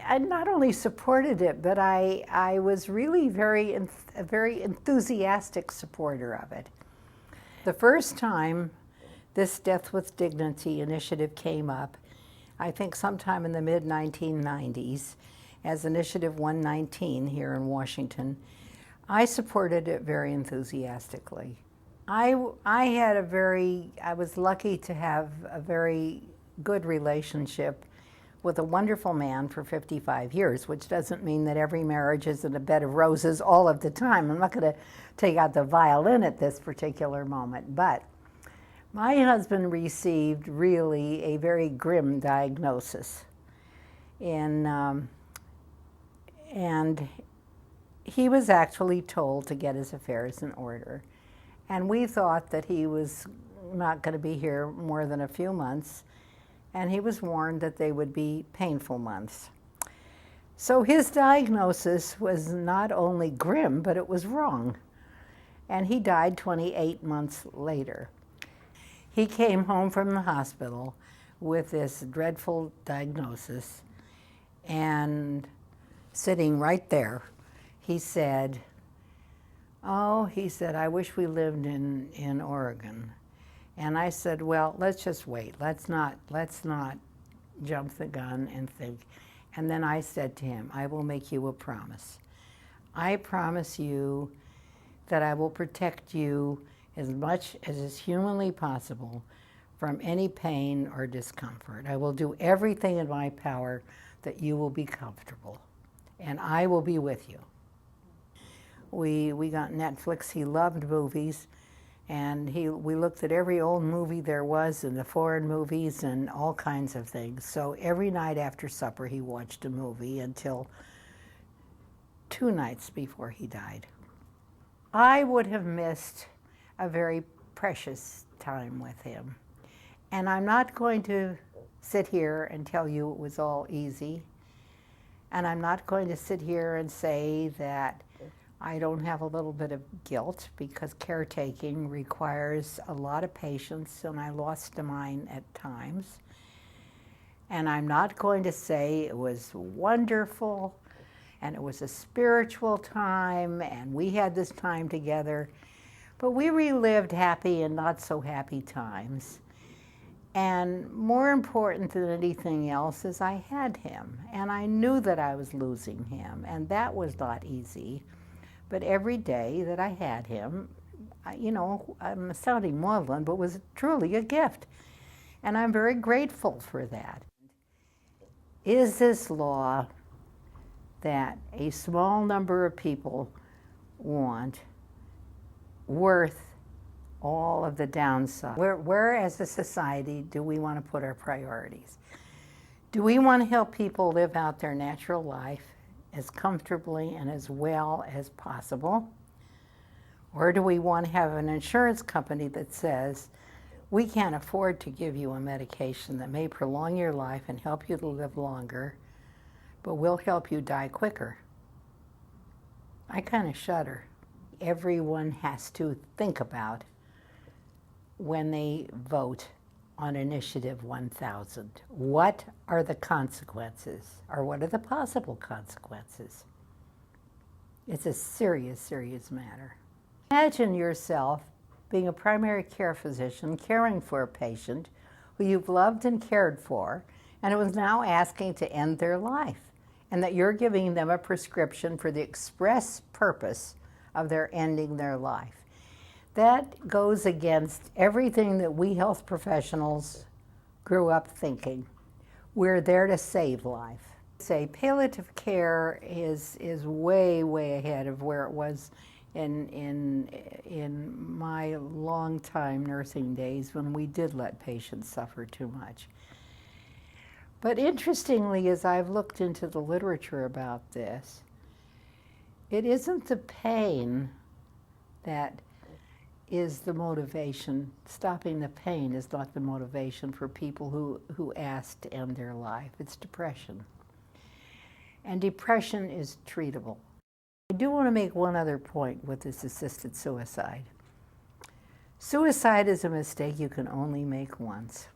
I not only supported it, but I was really a very enthusiastic supporter of it. The first time this Death with Dignity initiative came up, I think sometime in the mid-1990s, as Initiative 119 here in Washington, I supported it very enthusiastically. I was lucky to have a very good relationship with a wonderful man for 55 years, which doesn't mean that every marriage is in a bed of roses all of the time. I'm not going to take out the violin at this particular moment, but my husband received really a very grim diagnosis. And he was actually told to get his affairs in order. And we thought that he was not going to be here more than a few months, and he was warned that they would be painful months. So his diagnosis was not only grim, but it was wrong. And he died 28 months later. He came home from the hospital with this dreadful diagnosis, and sitting right there, he said, "Oh," he said, "I wish we lived in Oregon." And I said, "Well, let's just wait. Let's not jump the gun and think." And then I said to him, "I will make you a promise. I promise you that I will protect you as much as is humanly possible from any pain or discomfort. I will do everything in my power that you will be comfortable, and I will be with you." We got Netflix. He loved movies. And we looked at every old movie there was, and the foreign movies and all kinds of things. So every night after supper he watched a movie until 2 nights before he died. I would have missed a very precious time with him. And I'm not going to sit here and tell you it was all easy. And I'm not going to sit here and say that I don't have a little bit of guilt, because caretaking requires a lot of patience, and I lost mine at times. And I'm not going to say it was wonderful, and it was a spiritual time, and we had this time together, but we relived happy and not so happy times. And more important than anything else is I had him, and I knew that I was losing him, and that was not easy. But every day that I had him, you know, I'm sounding maudlin, but was truly a gift. And I'm very grateful for that. Is this law that a small number of people want worth all of the downside? Where as a society do we want to put our priorities? Do we want to help people live out their natural life as comfortably and as well as possible? Or do we want to have an insurance company that says, we can't afford to give you a medication that may prolong your life and help you to live longer, but will help you die quicker? I kind of shudder. Everyone has to think about when they vote on Initiative 1000. What are the consequences, or what are the possible consequences? It's a serious, serious matter. Imagine yourself being a primary care physician caring for a patient who you've loved and cared for, and who is now asking to end their life, and that you're giving them a prescription for the express purpose of their ending their life. That goes against everything that we health professionals grew up thinking. We're there to save life. Say palliative care is way, way ahead of where it was in my long time nursing days, when we did let patients suffer too much. But interestingly, as I've looked into the literature about this, it isn't the pain that is the motivation. Stopping the pain is not the motivation for people who ask to end their life. It's depression. And depression is treatable. I do want to make one other point with this assisted suicide. Suicide is a mistake you can only make once.